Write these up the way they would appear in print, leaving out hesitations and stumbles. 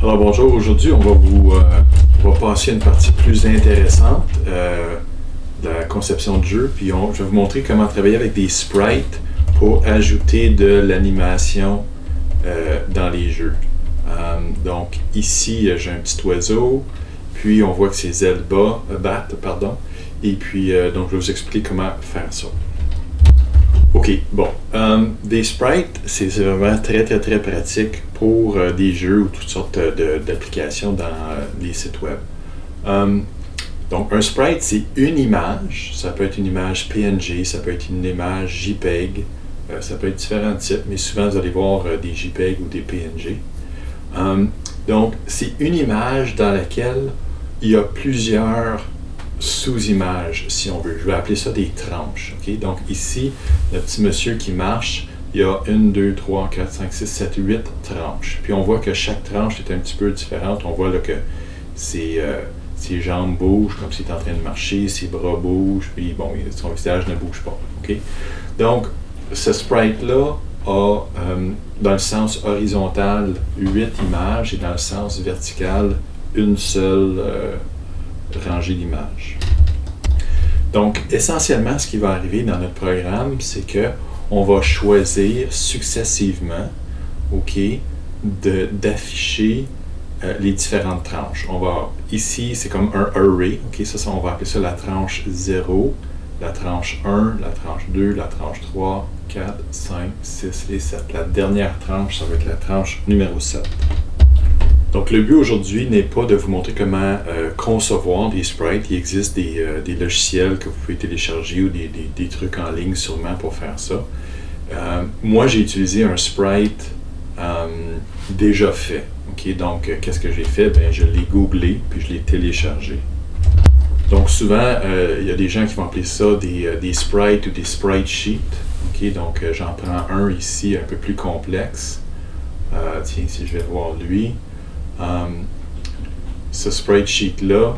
Alors bonjour, aujourd'hui on va passer à une partie plus intéressante de la conception de jeu, puis je vais vous montrer comment travailler avec des sprites pour ajouter de l'animation dans les jeux. Donc ici j'ai un petit oiseau, puis on voit que ses ailes battent, et puis donc je vais vous expliquer comment faire ça. Ok, bon, des sprites, c'est vraiment très pratique pour des jeux ou toutes sortes d'applications dans les sites web. Donc un sprite, c'est une image, ça peut être une image PNG, ça peut être une image JPEG, ça peut être différents types, mais souvent vous allez voir des JPEG ou des PNG. Donc c'est une image dans laquelle il y a plusieurs sous-images, si on veut. Je vais appeler ça des tranches. Okay? Donc ici, le petit monsieur qui marche, il y a 1, 2, 3, 4, 5, 6, 7, 8 tranches. Puis on voit que chaque tranche est un petit peu différente. On voit là que ses jambes bougent comme s'il est en train de marcher, ses bras bougent, puis bon, son visage ne bouge pas. Okay? Donc, ce sprite-là a, dans le sens horizontal, 8 images et dans le sens vertical, une seule rangée d'images. Donc, essentiellement, ce qui va arriver dans notre programme, c'est que on va choisir successivement, d'afficher les différentes tranches. Ici, c'est comme un array, ça, on va appeler ça la tranche 0, la tranche 1, la tranche 2, la tranche 3, 4, 5, 6 et 7. La dernière tranche, ça va être la tranche numéro 7. Donc, le but aujourd'hui n'est pas de vous montrer comment concevoir des sprites. Il existe des logiciels que vous pouvez télécharger ou des trucs en ligne sûrement pour faire ça. Moi, j'ai utilisé un sprite déjà fait. Donc, qu'est-ce que j'ai fait? Je l'ai googlé puis je l'ai téléchargé. Donc, souvent, il y a des gens qui vont appeler ça des sprites ou des sprite sheets. Donc, j'en prends un ici un peu plus complexe. Tiens, si je vais voir lui. Ce sprite sheet-là,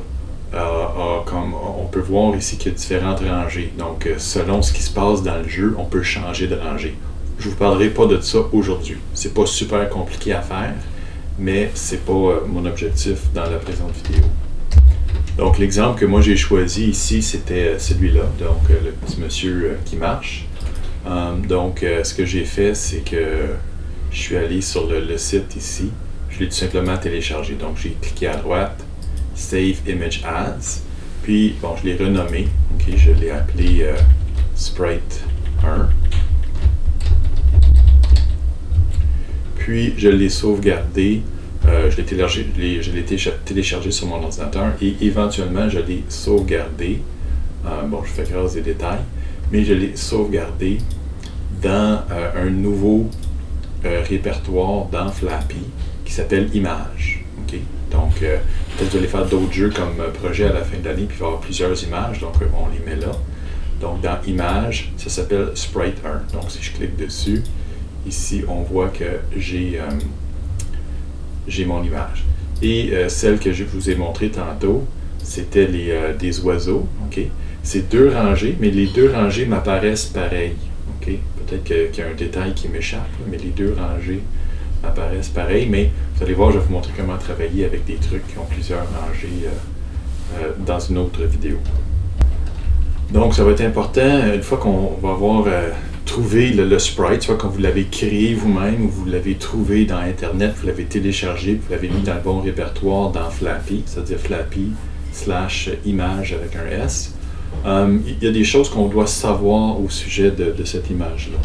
comme on peut voir ici qu'il y a différentes rangées. Donc, selon ce qui se passe dans le jeu, on peut changer de rangée. Je ne vous parlerai pas de ça aujourd'hui. C'est pas super compliqué à faire, mais c'est pas mon objectif dans la présente vidéo. Donc, l'exemple que moi j'ai choisi ici, c'était celui-là, donc le petit monsieur qui marche. Donc, ce que j'ai fait, c'est que je suis allé sur le site ici. Je l'ai tout simplement téléchargé. Donc, j'ai cliqué à droite, Save Image As. Puis, bon, je l'ai renommé. Je l'ai appelé Sprite 1. Puis, je l'ai sauvegardé. Je l'ai téléchargé sur mon ordinateur et éventuellement, je l'ai sauvegardé. Bon, je fais grâce des détails, mais je l'ai sauvegardé dans un nouveau répertoire dans Flappy qui s'appelle Images. Donc, peut-être que vous allez faire d'autres jeux comme projet à la fin de l'année, puis il va y avoir plusieurs images, donc on les met là. Donc, dans Images, ça s'appelle Sprite 1. Donc, si je clique dessus, ici, on voit que j'ai mon image. Et celle que je vous ai montrée tantôt, c'était des oiseaux. C'est deux rangées, mais les deux rangées m'apparaissent pareilles. Peut-être qu'il y a un détail qui m'échappe, mais les deux rangées apparaissent pareil, mais vous allez voir, je vais vous montrer comment travailler avec des trucs qui ont plusieurs rangées dans une autre vidéo. Donc, ça va être important, une fois qu'on va avoir trouvé le sprite, soit quand vous l'avez créé vous-même ou vous l'avez trouvé dans Internet, vous l'avez téléchargé, vous l'avez mis dans le bon répertoire dans Flappy, c'est-à-dire Flappy/image avec un S. Il y a des choses qu'on doit savoir au sujet de cette image-là.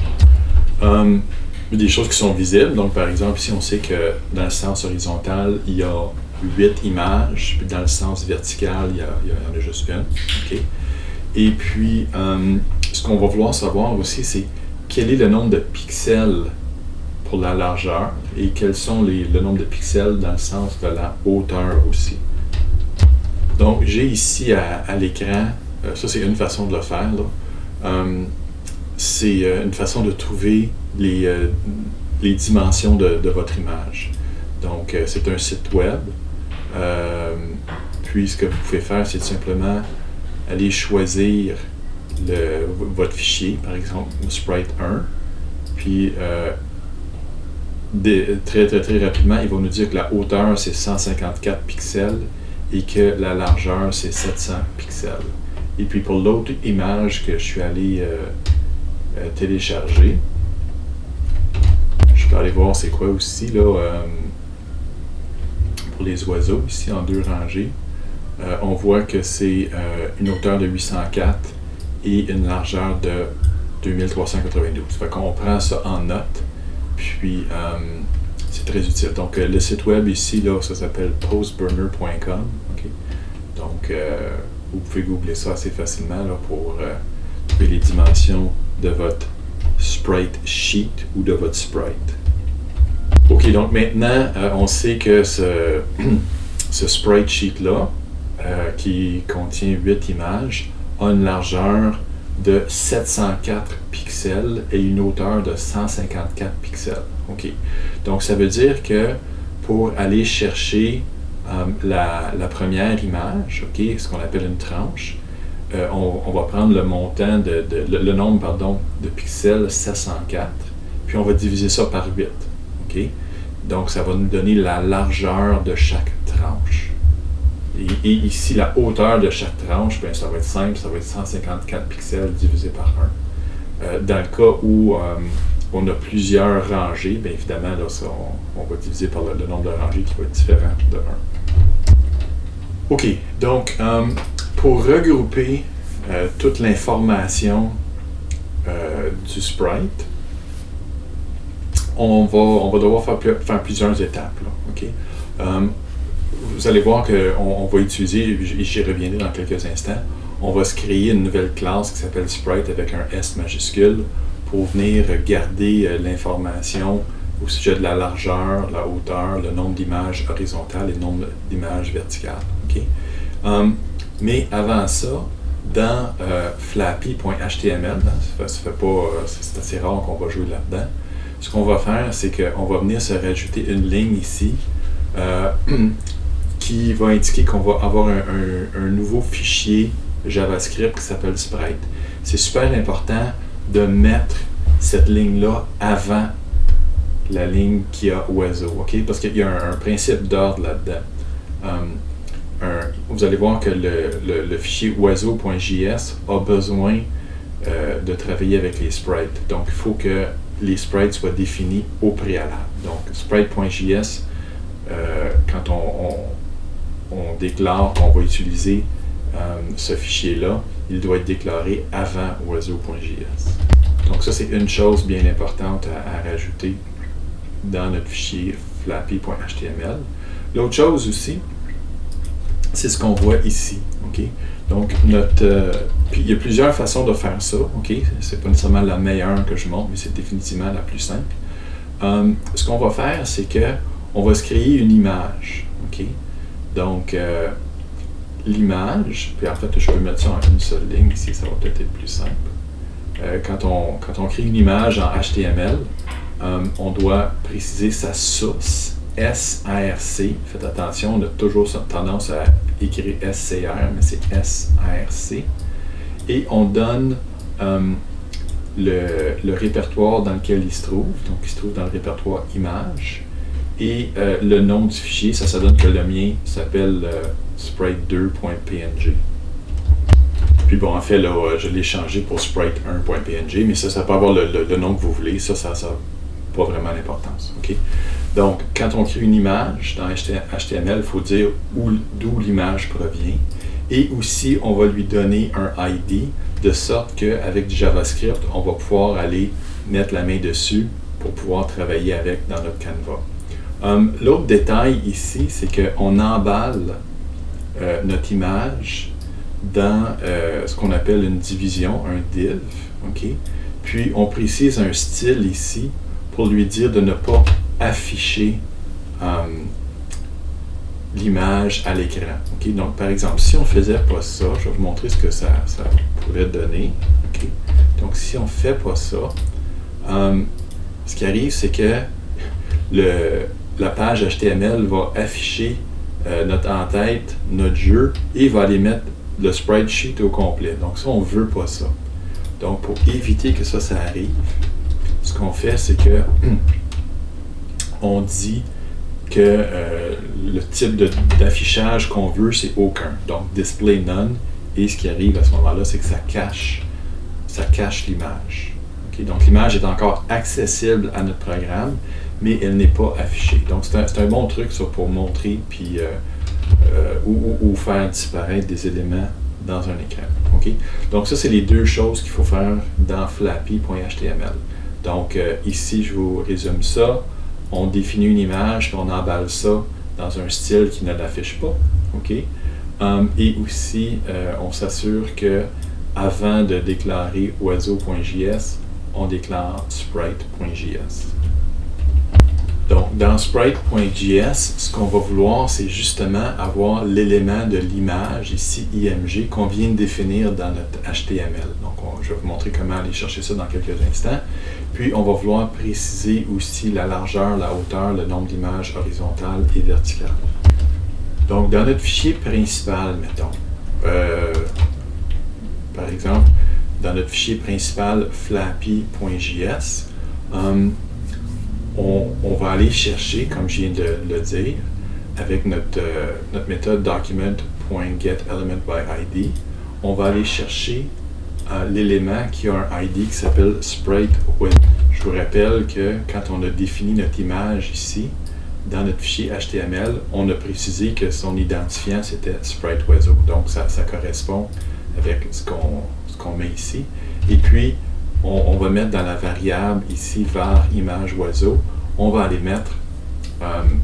Des choses qui sont visibles. Donc, par exemple, ici, on sait que dans le sens horizontal, il y a 8 images, puis dans le sens vertical, il y en a juste une. Et puis, ce qu'on va vouloir savoir aussi, c'est quel est le nombre de pixels pour la largeur et quels sont le nombre de pixels dans le sens de la hauteur aussi. Donc, j'ai ici à l'écran, ça c'est une façon de le faire, c'est une façon de trouver les dimensions de votre image. Donc, c'est un site web. Puis, ce que vous pouvez faire, c'est simplement aller choisir votre fichier, par exemple Sprite 1, puis très rapidement, il va nous dire que la hauteur c'est 154 pixels et que la largeur c'est 700 pixels. Et puis pour l'autre image que je suis allé télécharger, je peux aller voir c'est quoi aussi là, pour les oiseaux ici en 2 rangées. On voit que c'est une hauteur de 804 et une largeur de 2392. Fait qu'on prend ça en note, puis c'est très utile. Donc le site web ici, là, ça s'appelle postburner.com. Okay? Donc vous pouvez googler ça assez facilement là, pour trouver les dimensions de votre sprite sheet ou de votre sprite. Ok, donc maintenant on sait que ce sprite sheet-là, qui contient 8 images, a une largeur de 704 pixels et une hauteur de 154 pixels. OK. Donc, ça veut dire que pour aller chercher la première image, OK, ce qu'on appelle une tranche, on va prendre le montant, le nombre de pixels 704, puis on va diviser ça par 8. OK? Donc, ça va nous donner la largeur de chaque tranche. Et ici, la hauteur de chaque tranche, bien, ça va être simple, ça va être 154 pixels divisé par 1. Dans le cas où on a plusieurs rangées, bien évidemment, là, ça, on va diviser par le nombre de rangées qui va être différent de 1. OK, donc, pour regrouper toute l'information du sprite, on va devoir faire plusieurs étapes. Là, OK? Vous allez voir qu'on va utiliser, et j'y reviendrai dans quelques instants, on va se créer une nouvelle classe qui s'appelle Sprite avec un S majuscule pour venir garder l'information au sujet de la largeur, la hauteur, le nombre d'images horizontales et le nombre d'images verticales. Okay? Mais avant ça, dans flappy.html, c'est assez rare qu'on va jouer là-dedans, ce qu'on va faire, c'est qu'on va venir se rajouter une ligne ici qui va indiquer qu'on va avoir un nouveau fichier JavaScript qui s'appelle Sprite. C'est super important de mettre cette ligne-là avant la ligne qui a oiseau, OK? Parce qu'il y a un principe d'ordre là-dedans. Vous allez voir que le fichier oiseau.js a besoin de travailler avec les sprites. Donc, il faut que les sprites soient définis au préalable. Donc, sprite.js, quand on déclare qu'on va utiliser ce fichier-là, il doit être déclaré avant oiseau.js. Donc ça, c'est une chose bien importante à rajouter dans notre fichier flappy.html. L'autre chose aussi, c'est ce qu'on voit ici. Okay? Donc, puis il y a plusieurs façons de faire ça. Okay? Ce n'est pas nécessairement la meilleure que je montre, mais c'est définitivement la plus simple. Ce qu'on va faire, c'est qu'on va se créer une image. Okay? Donc, l'image, puis en fait, je peux mettre ça en une seule ligne ici, ça va peut-être être plus simple. Quand on crée une image en HTML, on doit préciser sa source, SARC. Faites attention, on a toujours tendance à écrire SCR, mais c'est SARC. Et on donne le répertoire dans lequel il se trouve. Donc, il se trouve dans le répertoire image. Et le nom du fichier, ça donne que le mien s'appelle sprite2.png. Puis bon, en fait, là, je l'ai changé pour sprite1.png, mais ça peut avoir le nom que vous voulez. Ça n'a pas vraiment d'importance. Okay? Donc, quand on crée une image dans HTML, il faut dire d'où l'image provient. Et aussi, on va lui donner un ID, de sorte qu'avec du JavaScript, on va pouvoir aller mettre la main dessus pour pouvoir travailler avec dans notre Canva. L'autre détail ici, c'est qu'on emballe notre image dans ce qu'on appelle une division, un div. Okay? Puis on précise un style ici pour lui dire de ne pas afficher l'image à l'écran. Okay? Donc par exemple, si on ne faisait pas ça, je vais vous montrer ce que ça pourrait donner. Okay? Donc si on ne fait pas ça, ce qui arrive, c'est que la page HTML va afficher notre en-tête, notre jeu, et va aller mettre le sprite sheet au complet. Donc ça, on ne veut pas ça. Donc pour éviter que ça arrive, ce qu'on fait, c'est que on dit que le type d'affichage qu'on veut, c'est aucun. Donc, display none. Et ce qui arrive à ce moment-là, c'est que ça cache l'image. Okay? Donc, l'image est encore accessible à notre programme, mais elle n'est pas affichée. Donc, c'est un bon truc ça, pour montrer puis, ou faire disparaître des éléments dans un écran. Okay? Donc, ça, c'est les deux choses qu'il faut faire dans flappy.html. Donc, ici, je vous résume ça. On définit une image, puis on emballe ça dans un style qui ne l'affiche pas. Okay? Et aussi, on s'assure que avant de déclarer oiseau.js, on déclare sprite.js. Donc, dans sprite.js, ce qu'on va vouloir, c'est justement avoir l'élément de l'image, ici img, qu'on vient de définir dans notre HTML. Donc, je vais vous montrer comment aller chercher ça dans quelques instants. Puis, on va vouloir préciser aussi la largeur, la hauteur, le nombre d'images horizontales et verticales. Donc, dans notre fichier principal, mettons, par exemple, dans notre fichier principal flappy.js, on va aller chercher, comme je viens de le dire, avec notre méthode document.getElementById, on va aller chercher l'élément qui a un ID qui s'appelle SpriteWiz. Je vous rappelle que quand on a défini notre image ici, dans notre fichier HTML, on a précisé que son identifiant c'était SpriteWiz. Donc ça correspond avec ce qu'on met ici. Et puis, on va mettre dans la variable ici var image oiseau, on va aller mettre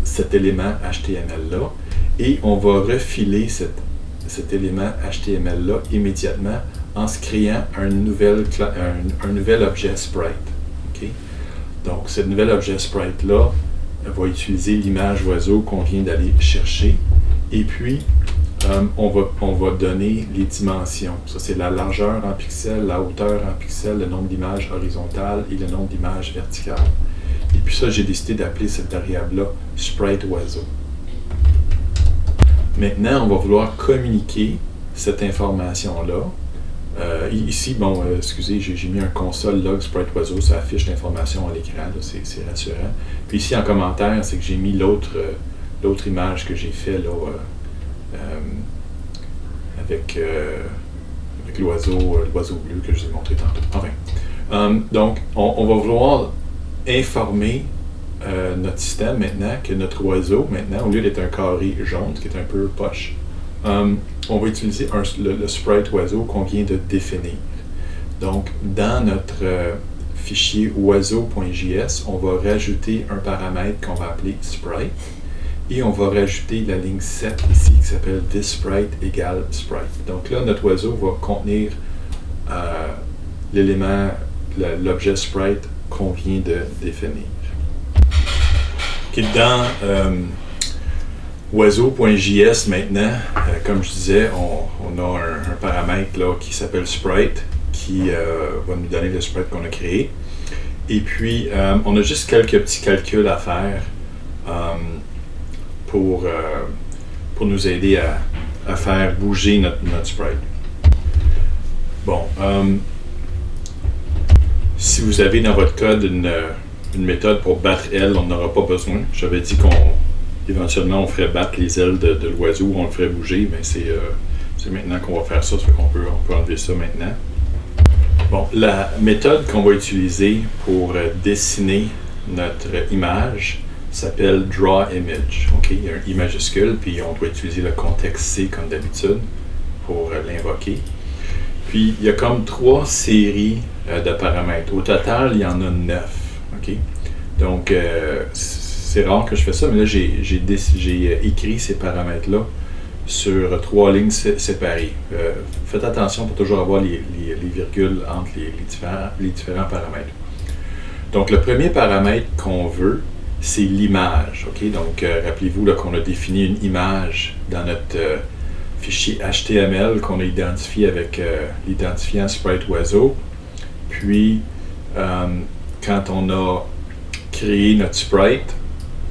cet élément HTML-là et on va refiler cet élément HTML-là immédiatement en se créant un nouvel objet sprite. Okay? Donc, ce nouvel objet sprite-là va utiliser l'image oiseau qu'on vient d'aller chercher et puis on va donner les dimensions. Ça, c'est la largeur en pixels, la hauteur en pixels, le nombre d'images horizontales et le nombre d'images verticales. Et puis ça, j'ai décidé d'appeler cette variable-là SpriteOiseau. Maintenant, on va vouloir communiquer cette information-là. Ici, bon, excusez, j'ai mis un console log SpriteOiseau, ça affiche l'information à l'écran, c'est rassurant. Puis ici, en commentaire, c'est que j'ai mis l'autre image que j'ai fait là, avec l'oiseau bleu que je vous ai montré tantôt. Enfin, donc, on va vouloir informer notre système maintenant que notre oiseau, maintenant, au lieu d'être un carré jaune, ce qui est un peu poche, on va utiliser le sprite oiseau qu'on vient de définir. Donc, dans notre fichier oiseau.js, on va rajouter un paramètre qu'on va appeler sprite. Et on va rajouter la ligne 7 ici qui s'appelle thisSprite égale sprite. Donc là, notre oiseau va contenir l'élément, l'objet sprite qu'on vient de définir. Okay, dans oiseau.js maintenant, comme je disais, on a un paramètre là, qui s'appelle sprite qui va nous donner le sprite qu'on a créé. Et puis, on a juste quelques petits calculs à faire pour nous aider à faire bouger notre sprite. Bon, si vous avez dans votre code une méthode pour battre ailes, on n'aura pas besoin. J'avais dit éventuellement on ferait battre les ailes de l'oiseau, on le ferait bouger, mais c'est maintenant qu'on va faire ça, ça fait qu'on peut enlever ça maintenant. Bon, la méthode qu'on va utiliser pour dessiner notre image s'appelle drawImage. Okay? Il y a un I majuscule, puis on doit utiliser le contexte C comme d'habitude pour l'invoquer. Puis il y a comme 3 séries de paramètres. Au total, il y en a 9. Okay? Donc, c'est rare que je fais ça, mais là, j'ai écrit ces paramètres-là sur 3 lignes séparées. Faites attention pour toujours avoir les virgules entre les différents paramètres. Donc, le premier paramètre qu'on veut, c'est l'image. Okay? Donc, rappelez-vous qu'on a défini une image dans notre fichier HTML qu'on a identifié avec l'identifiant SpriteOiseau. Puis, quand on a créé notre sprite,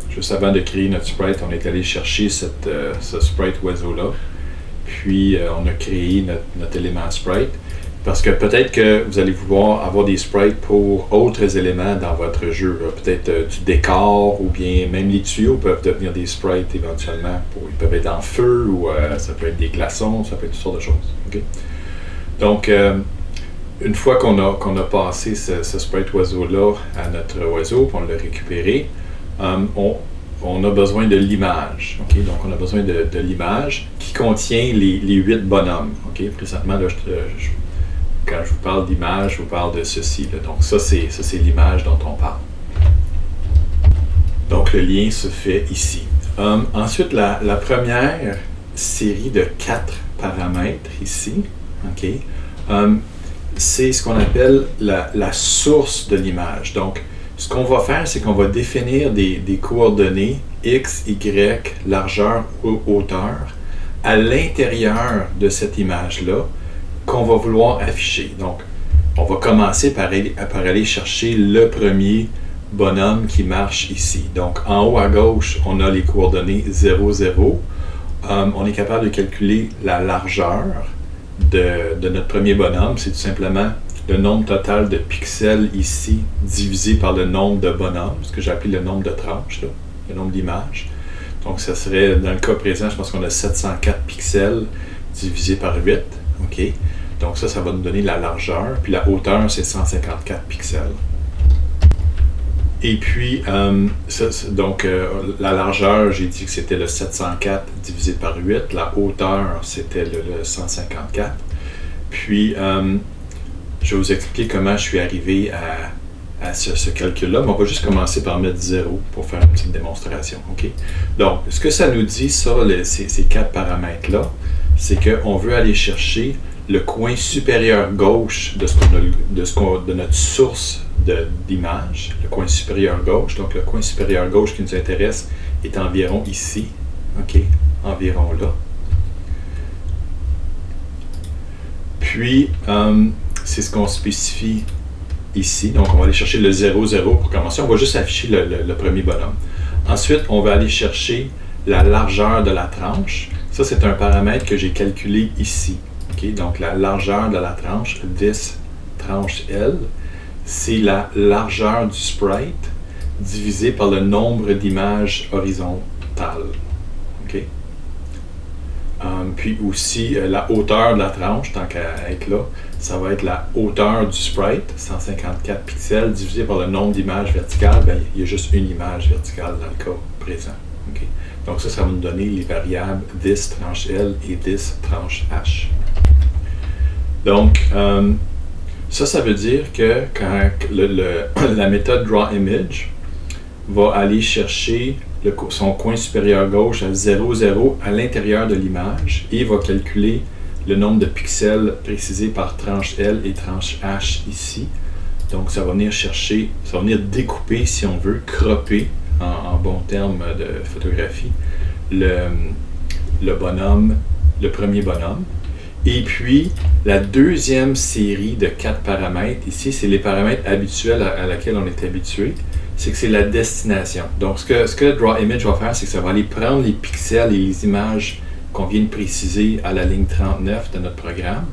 juste avant de créer notre sprite, on est allé chercher ce SpriteOiseau-là. Puis, on a créé notre élément sprite. Parce que peut-être que vous allez vouloir avoir des sprites pour autres éléments dans votre jeu. Peut-être du décor ou bien même les tuyaux peuvent devenir des sprites éventuellement. Ils peuvent être en feu ou ça peut être des glaçons, ça peut être toutes sortes de choses. Okay? Donc, une fois qu'on a passé ce sprite oiseau-là à notre oiseau, puis on l'a récupéré, on a besoin de l'image. Okay? Donc, on a besoin de l'image qui contient les 8 bonhommes. Okay? Présentement, là, quand je vous parle d'image, je vous parle de ceci. Là. Donc, ça, c'est l'image dont on parle. Donc, le lien se fait ici. Ensuite, la première série de 4 paramètres ici, okay? C'est ce qu'on appelle la source de l'image. Donc, ce qu'on va faire, c'est qu'on va définir des coordonnées x, y, largeur ou hauteur à l'intérieur de cette image-là qu'on va vouloir afficher. Donc, on va commencer par aller chercher le premier bonhomme qui marche ici. Donc, en haut à gauche, on a les coordonnées 0, 0. On est capable de calculer la largeur de notre premier bonhomme. C'est tout simplement le nombre total de pixels ici divisé par le nombre de bonhommes, ce que j'ai appelé le nombre de tranches, là, le nombre d'images. Donc, ça serait, dans le cas présent, je pense qu'on a 704 pixels divisé par 8. OK? Donc, ça va nous donner la largeur. Puis la hauteur, c'est 154 pixels. Et puis, la largeur, j'ai dit que c'était le 704 divisé par 8. La hauteur, c'était le 154. Puis, je vais vous expliquer comment je suis arrivé à ce calcul-là. Mais on va juste commencer par mettre 0 pour faire une petite démonstration. Okay? Donc, ce que ça nous dit, ces 4 paramètres-là, c'est qu'on veut aller chercher le coin supérieur gauche de notre source d'image, le coin supérieur gauche. Donc, le coin supérieur gauche qui nous intéresse est environ ici. OK? Environ là. Puis, c'est ce qu'on spécifie ici. Donc, on va aller chercher le 0, 0 pour commencer. On va juste afficher le premier bonhomme. Ensuite, on va aller chercher la largeur de la tranche. Ça, c'est un paramètre que j'ai calculé ici. Okay? Donc, la largeur de la tranche, this tranche L, c'est la largeur du sprite divisé par le nombre d'images horizontales. Okay? Puis aussi, la hauteur de la tranche, tant qu'à être là, ça va être la hauteur du sprite, 154 pixels, divisé par le nombre d'images verticales. Bien, il y a juste une image verticale dans le cas présent. Okay? Donc ça va nous donner les variables this tranche L et this tranche H. Donc, ça veut dire que quand la méthode drawImage va aller chercher son coin supérieur gauche à 0, 0 à l'intérieur de l'image et va calculer le nombre de pixels précisés par tranche L et tranche H ici. Donc, ça va venir chercher, ça va venir découper, si on veut, cropper, en bon terme de photographie, le bonhomme, le premier bonhomme. Et puis, la deuxième série de 4 paramètres, ici, c'est les paramètres habituels à laquelle on est habitué, c'est que c'est la destination. Donc, ce que drawImage va faire, c'est que ça va aller prendre les pixels et les images qu'on vient de préciser à la ligne 39 de notre programme,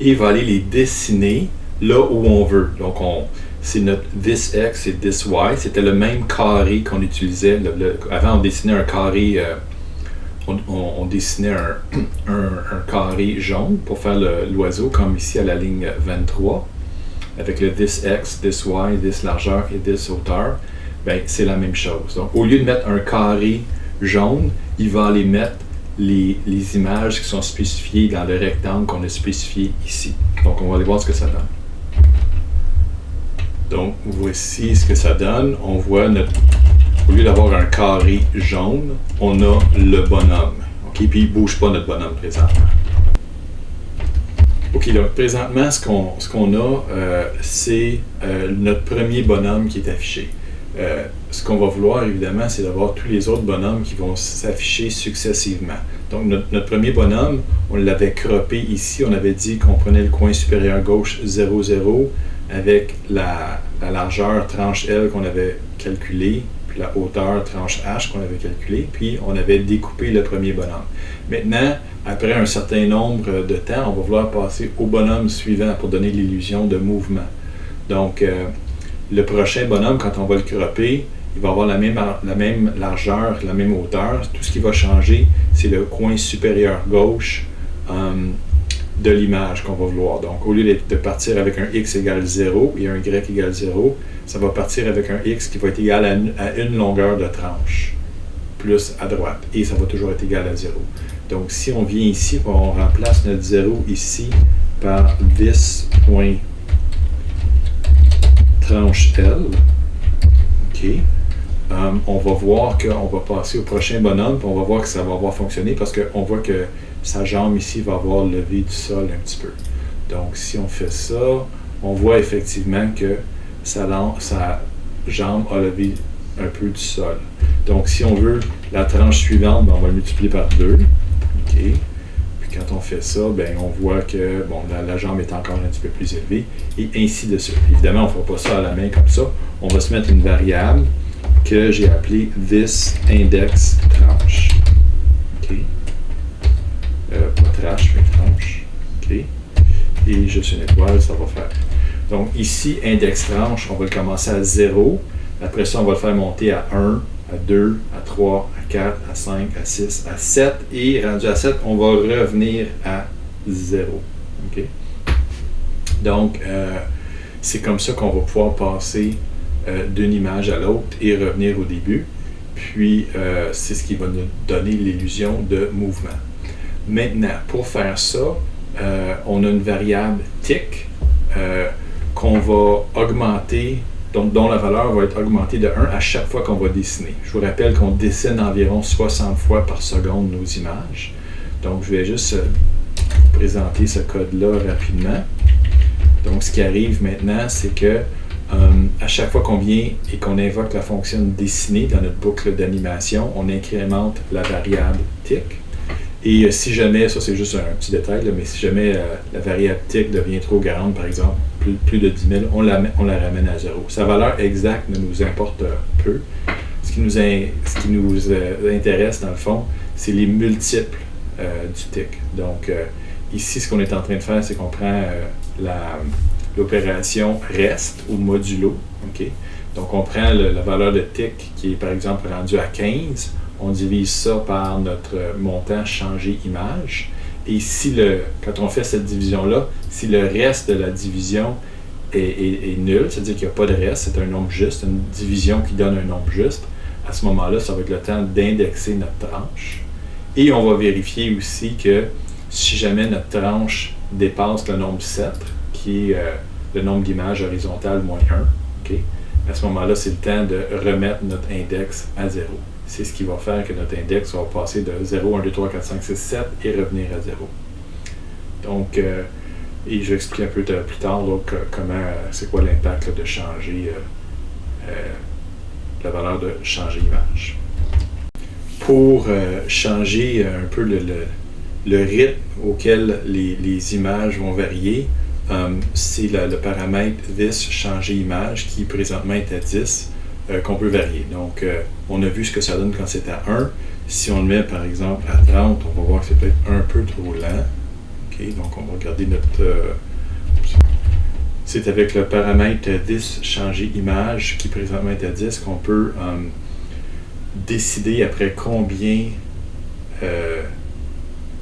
et il va aller les dessiner là où on veut. Donc, c'est notre this X et this Y. C'était le même carré qu'on utilisait. Avant, on dessinait un carré... On dessinait un carré jaune pour faire l'oiseau, comme ici à la ligne 23, avec le this X, this Y, this largeur et this hauteur. Ben, c'est la même chose. Donc, au lieu de mettre un carré jaune, il va aller mettre les images qui sont spécifiées dans le rectangle qu'on a spécifié ici. Donc, on va aller voir ce que ça donne. Donc, voici ce que ça donne. On voit au lieu d'avoir un carré jaune, on a le bonhomme. OK? Puis il ne bouge pas notre bonhomme présentement. OK, donc présentement, ce qu'on a, c'est notre premier bonhomme qui est affiché. Ce qu'on va vouloir, évidemment, c'est d'avoir tous les autres bonhommes qui vont s'afficher successivement. Donc, notre premier bonhomme, on l'avait croppé ici. On avait dit qu'on prenait le coin supérieur gauche 0, 0 avec la largeur tranche L qu'on avait calculée, puis la hauteur tranche H qu'on avait calculé, puis on avait découpé le premier bonhomme. Maintenant, après un certain nombre de temps, on va vouloir passer au bonhomme suivant pour donner l'illusion de mouvement. Donc, le prochain bonhomme, quand on va le cropper, il va avoir la même largeur, la même hauteur. Tout ce qui va changer, c'est le coin supérieur gauche de l'image qu'on va vouloir. Donc, au lieu de partir avec un x égale 0 et un y égale 0, ça va partir avec un x qui va être égal à une longueur de tranche, plus à droite, et ça va toujours être égal à 0. Donc, si on vient ici, on remplace notre 0 ici par 10.tranche L, OK. On va voir qu'on va passer au prochain bonhomme, puis on va voir que ça va avoir fonctionné parce qu'on voit que sa jambe ici va avoir levé du sol un petit peu. Donc, si on fait ça, on voit effectivement que sa jambe a levé un peu du sol. Donc, si on veut la tranche suivante, on va le multiplier par 2. OK. Puis quand on fait ça, on voit que la jambe est encore un petit peu plus élevée, et ainsi de suite. Évidemment, on ne fera pas ça à la main comme ça. On va se mettre une variable que j'ai appelée thisIndexTranche. OK. Pas trash, mais tranche. OK. Et juste une étoile, ça va faire. Donc ici, index tranche, on va le commencer à 0. Après ça, on va le faire monter à 1, à 2, à 3, à 4, à 5, à 6, à 7. Et rendu à 7, on va revenir à 0. OK? Donc, c'est comme ça qu'on va pouvoir passer d'une image à l'autre et revenir au début. Puis, c'est ce qui va nous donner l'illusion de mouvement. Maintenant, pour faire ça, on a une variable tick qu'on va augmenter, dont la valeur va être augmentée de 1 à chaque fois qu'on va dessiner. Je vous rappelle qu'on dessine environ 60 fois par seconde nos images. Donc, je vais juste présenter ce code-là rapidement. Donc, ce qui arrive maintenant, c'est que à chaque fois qu'on vient et qu'on invoque la fonction dessiner dans notre boucle d'animation, on incrémente la variable tick. Et si jamais, ça c'est juste un petit détail, mais si jamais la variable tick devient trop grande, par exemple, plus de 10 000, on la ramène à 0. Sa valeur exacte ne nous importe peu. Ce qui nous intéresse, dans le fond, c'est les multiples du tick. Donc, ici, ce qu'on est en train de faire, c'est qu'on prend l'opération reste ou modulo. Okay? Donc, on prend la valeur de tick qui est, par exemple, rendue à 15. On divise ça par notre montant changer image. Et si quand on fait cette division-là, si le reste de la division est nul, c'est-à-dire qu'il n'y a pas de reste, c'est un nombre juste, une division qui donne un nombre juste, à ce moment-là, ça va être le temps d'indexer notre tranche. Et on va vérifier aussi que si jamais notre tranche dépasse le nombre 7, qui est le nombre d'images horizontales moins 1, okay, à ce moment-là, c'est le temps de remettre notre index à 0. C'est ce qui va faire que notre index va passer de 0, 1, 2, 3, 4, 5, 6, 7 et revenir à 0. Donc, et je vais expliquer un peu plus tard là, c'est quoi l'impact de changer la valeur de changer image. Pour changer un peu le rythme auquel les images vont varier, c'est le paramètre this changer image qui présentement est à 10. Qu'on peut varier. Donc, on a vu ce que ça donne quand c'est à 1. Si on le met, par exemple, à 30, on va voir que c'est peut-être un peu trop lent. OK, donc on va regarder notre... c'est avec le paramètre this changer image qui présentement est à 10 qu'on peut décider après combien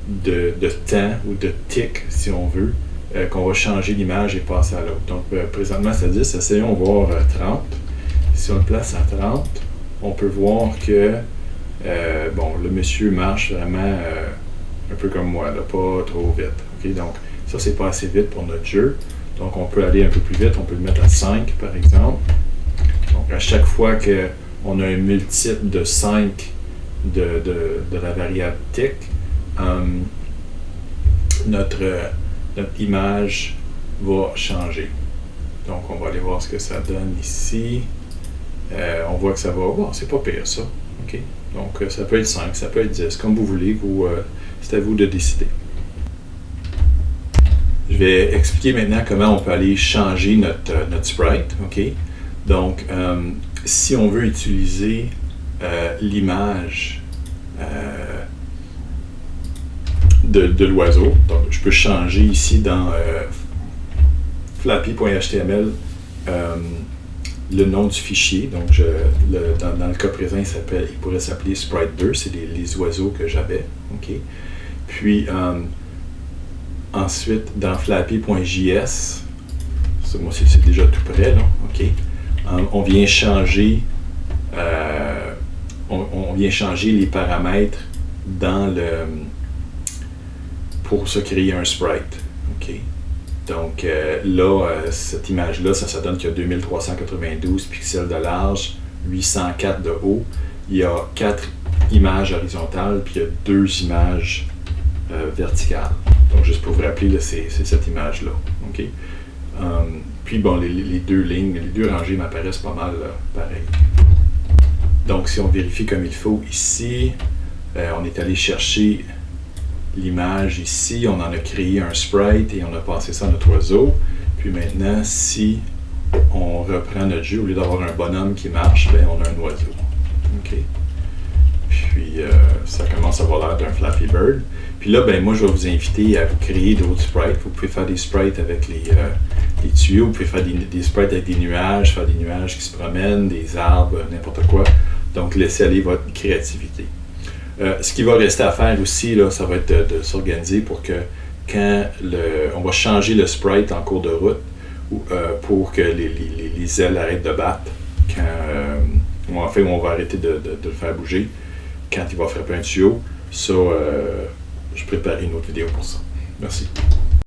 de temps ou de tick, si on veut, qu'on va changer l'image et passer à l'autre. Donc, présentement, c'est à 10. Essayons de voir 30. Si on le place à 30, on peut voir que le monsieur marche vraiment un peu comme moi, là, pas trop vite. Okay? Donc, ça, c'est pas assez vite pour notre jeu. Donc, on peut aller un peu plus vite. On peut le mettre à 5, par exemple. Donc, à chaque fois qu'on a un multiple de 5 de la variable tick, notre image va changer. Donc, on va aller voir ce que ça donne ici. On voit que ça va... Bon, c'est pas pire, ça. OK? Donc, ça peut être 5, ça peut être 10, comme vous voulez. C'est à vous de décider. Je vais expliquer maintenant comment on peut aller changer notre sprite. OK? Donc, si on veut utiliser l'image de l'oiseau, donc je peux changer ici dans flappy.html le nom du fichier. Donc dans le cas présent, il pourrait s'appeler Sprite2, c'est les oiseaux que j'avais. Okay? Puis ensuite, dans flappy.js, moi c'est déjà tout prêt, là. Okay? On vient changer on vient changer les paramètres pour se créer un sprite. Okay? Donc là, cette image-là, ça donne qu'il y a 2392 pixels de large, 804 de haut. Il y a 4 images horizontales, puis il y a 2 images verticales. Donc juste pour vous rappeler, là, c'est cette image-là. Okay? Puis bon, les 2 lignes, les 2 rangées m'apparaissent pas mal pareil. Donc si on vérifie comme il faut ici, on est allé chercher l'image ici, on en a créé un sprite et on a passé ça à notre oiseau. Puis maintenant, si on reprend notre jeu, au lieu d'avoir un bonhomme qui marche, ben on a un oiseau. Okay. Puis ça commence à avoir l'air d'un Flappy Bird. Puis là, ben moi je vais vous inviter à vous créer d'autres sprites. Vous pouvez faire des sprites avec les tuyaux, vous pouvez faire des sprites avec des nuages, faire des nuages qui se promènent, des arbres, n'importe quoi. Donc laissez aller votre créativité. Ce qui va rester à faire aussi, là, ça va être de s'organiser pour que quand on va changer le sprite en cours de route pour que les ailes arrêtent de battre quand on va arrêter de le faire bouger quand il va frapper un tuyau. Ça, je préparerai une autre vidéo pour ça. Merci.